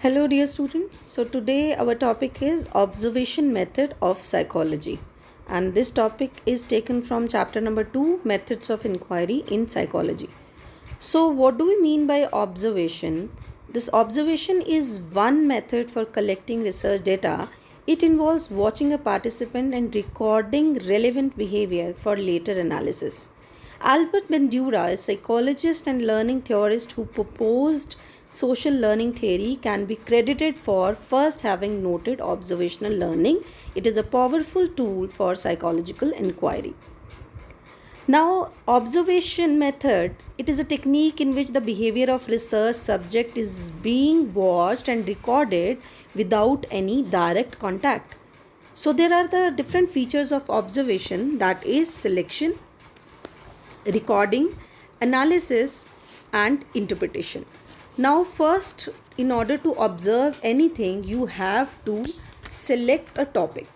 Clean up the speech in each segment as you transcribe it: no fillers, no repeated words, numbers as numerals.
Hello, dear students. So, today our topic is observation method of psychology, and this topic is taken from chapter number 2, Methods of Inquiry in Psychology. So, what do we mean by observation? This observation is one method for collecting research data. It involves watching a participant and recording relevant behavior for later analysis. Albert Bandura, a psychologist and learning theorist who proposed social learning theory, can be credited for first having noted observational learning. It is a powerful tool for psychological inquiry. Now, observation method, it is a technique in which the behavior of research subject is being watched and recorded without any direct contact. So there are the different features of observation, that is selection, recording, analysis, and interpretation. Now, first, in order to observe anything, you have to select a topic.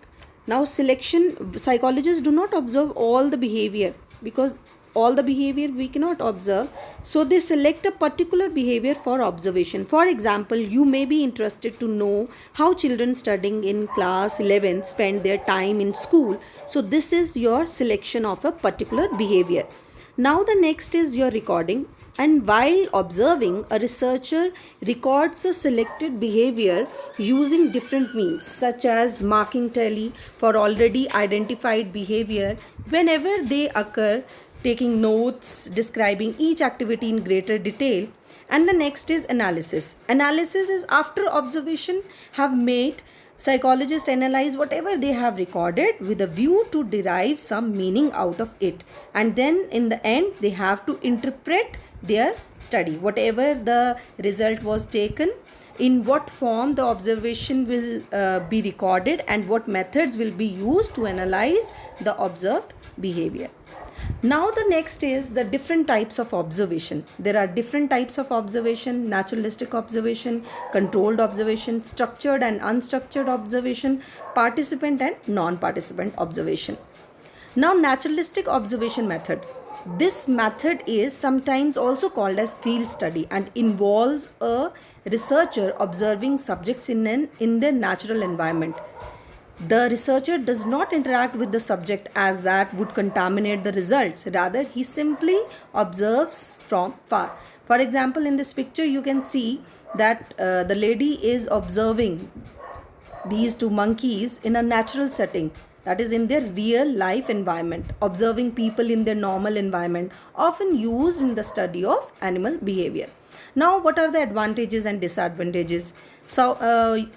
Now, selection, psychologists do not observe all the behavior because all the behavior we cannot observe. So, they select a particular behavior for observation. For example, you may be interested to know how children studying in class 11 spend their time in school. So, this is your selection of a particular behavior. Now the next is your recording, and while observing, a researcher records a selected behavior using different means such as marking tally for already identified behavior whenever they occur, taking notes, describing each activity in greater detail. And the next is analysis. Analysis is after observation have made, psychologists analyze whatever they have recorded with a view to derive some meaning out of it, and then in the end they have to interpret their study, whatever the result was taken, in what form the observation will be recorded, and what methods will be used to analyze the observed behavior. Now the next is the different types of observation. There are different types of observation: naturalistic observation, controlled observation, structured and unstructured observation, participant and non-participant observation. Now, naturalistic observation method. This method is sometimes also called as field study and involves a researcher observing subjects in their natural environment. The researcher does not interact with the subject, as that would contaminate the results. Rather, he simply observes from far. For example, in this picture, you can see that the lady is observing these two monkeys in a natural setting, that is in their real life environment, observing people in their normal environment, often used in the study of animal behavior. Now, what are the advantages and disadvantages? So,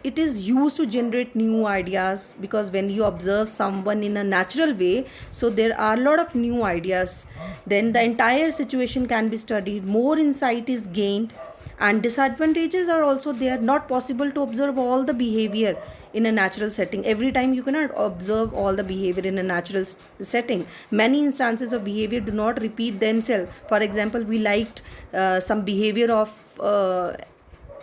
it is used to generate new ideas, because when you observe someone in a natural way, so there are a lot of new ideas. Then the entire situation can be studied, more insight is gained, and disadvantages are also there. Not possible to observe all the behavior in a natural setting. Every time you cannot observe all the behavior in a natural setting. Many instances of behavior do not repeat themselves. For example, we liked some behavior of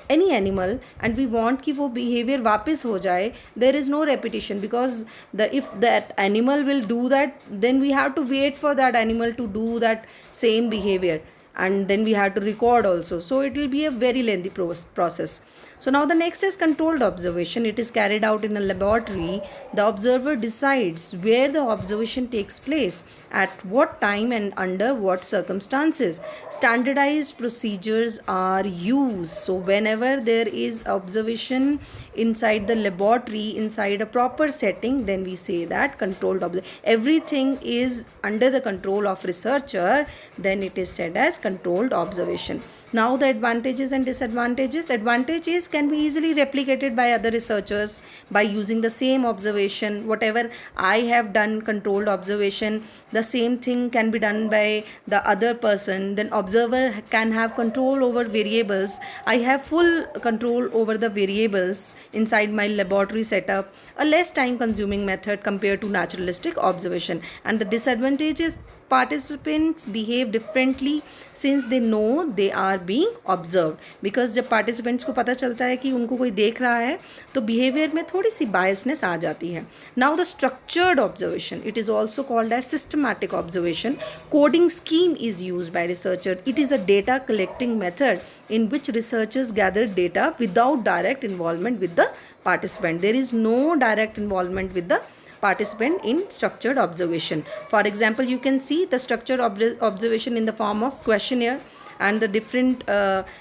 any animal, and we want कि वो behavior वापस हो जाए. There is no repetition, because if that animal will do that, then we have to wait for that animal to do that same behavior, and then we have to record also. So it will be a very lengthy process. So now the next is controlled observation. It is carried out in a laboratory. The observer decides where the observation takes place, at what time and under what circumstances. Standardized procedures are used. So whenever there is observation inside the laboratory, inside a proper setting, then we say that controlled observation. Everything is under the control of researcher, then it is said as controlled observation. Now the advantages and disadvantages. Advantages can be easily replicated by other researchers by using the same observation. Whatever I have done controlled observation, the same thing can be done by the other person. Then observer can have control over variables. I have full control over the variables inside my laboratory setup. A less time consuming method compared to naturalistic observation. And the disadvantages, participants behave differently since they know they are being observed. Because जब participants को पता चलता है कि उनको कोई देख रहा है तो behavior में थोड़ी सी biasness आ जाती है. Now the structured observation, it is also called as systematic observation. Coding scheme is used by researcher. It is a data collecting method in which researchers gather data without direct involvement with the participant. There is no direct involvement with the participant in structured observation. For example, you can see the structured observation in the form of questionnaire, and the different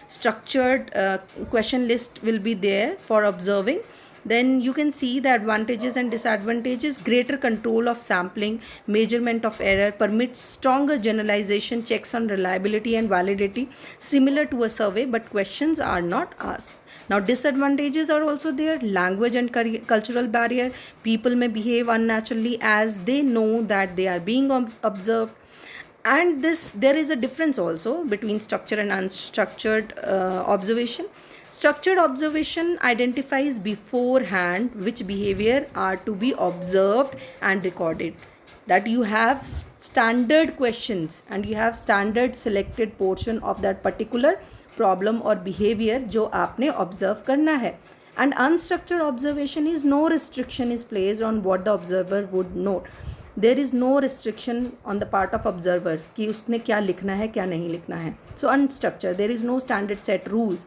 structured question list will be there for observing. Then you can see the advantages and disadvantages. Greater control of sampling, measurement of error, permits stronger generalization, checks on reliability and validity, similar to a survey, but questions are not asked. Now disadvantages are also there. Language and cultural barrier. People may behave unnaturally as they know that they are being observed. And there is a difference also between structured and unstructured observation. Structured observation identifies beforehand which behavior are to be observed and recorded. That you have standard questions and you have standard selected portion of that particular problem और behaviour जो आपने observe करना है. And unstructured observation is no restriction is placed on what the observer would note. There is no restriction on the part of observer कि उसने क्या लिखना है क्या नहीं लिखना है. So unstructured, there is no standard set rules.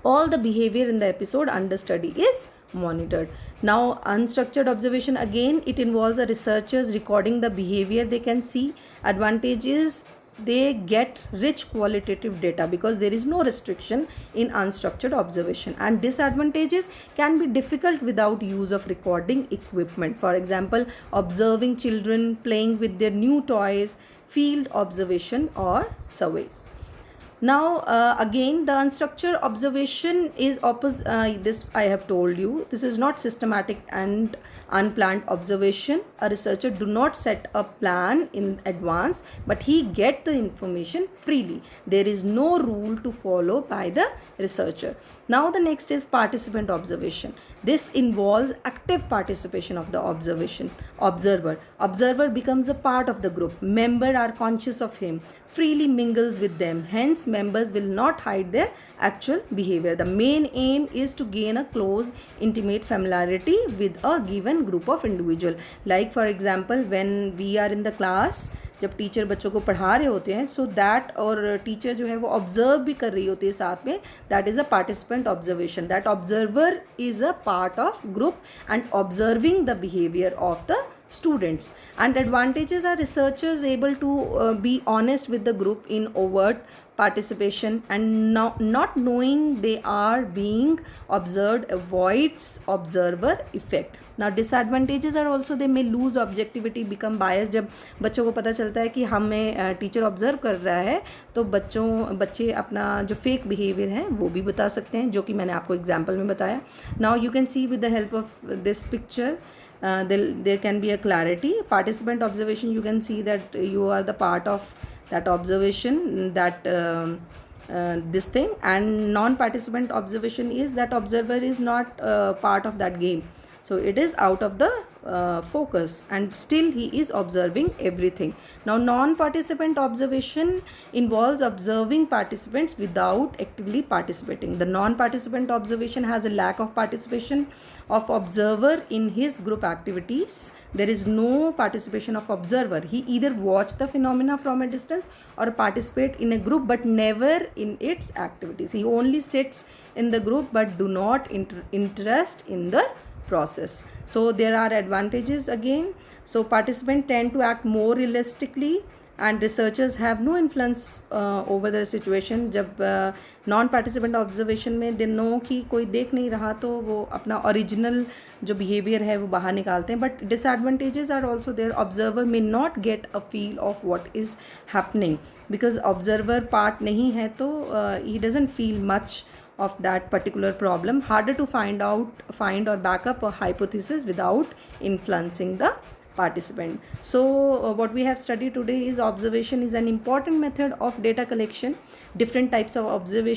All the behavior in the episode under study is monitored. Now unstructured observation, again it involves the researchers recording the behavior they can see. Advantage is they get rich qualitative data because there is no restriction in unstructured observation. And disadvantages can be difficult without use of recording equipment. For example, observing children playing with their new toys, field observation or surveys. Now again the unstructured observation is opposite. This I have told you, this is not systematic and unplanned observation. A researcher do not set a plan in advance, but he get the information freely. There is no rule to follow by the researcher. Now the next is participant observation. This involves active participation of the observer becomes a part of the group. Members are conscious of him, freely mingles with them. Hence members will not hide their actual behavior. The main aim is to gain a close intimate familiarity with a given group of individual. Like for example, when we are in the class, जब teacher बच्चों को पढ़ा रहे होते हैं, so that और teacher जो है वो ऑब्जर्व भी कर रही होती है साथ में. That is a participant observation. That observer is a part of group and observing the behaviour of the students. And advantages are researchers able to be honest with the group in overt participation, and not knowing they are being observed avoids observer effect. Now disadvantages are also they may lose objectivity, become biased. जब बच्चों को पता चलता है कि हमें teacher observe कर रहा है तो बच्चे अपना जो फेक बिहेवियर है वो भी बता सकते हैं, जो कि मैंने आपको एग्जाम्पल में बताया. Now you can see with the help of this picture there can be a clarity. Participant observation, you can see that you are the part of that observation, that this thing. And non-participant observation is that observer is not part of that game, so it is out of the focus and still he is observing everything. Now non-participant observation involves observing participants without actively participating. The non-participant observation has a lack of participation of observer in his group activities. There is no participation of observer. He either watch the phenomena from a distance or participate in a group but never in its activities. He only sits in the group but do not interest in the process. So there are advantages again. So participants tend to act more realistically and researchers have no influence over the situation. जब non participant observation में they know कि कोई देख नहीं रहा तो वो अपना ओरिजिनल जो बिहेवियर है वो बाहर निकालते हैं. But disadvantages are also there. Observer may not get a feel of what is happening because observer part नहीं है तो he doesn't feel much of that particular problem. Harder to find or back up a hypothesis without influencing the participant. So what we have studied today is observation is an important method of data collection. Different types of observation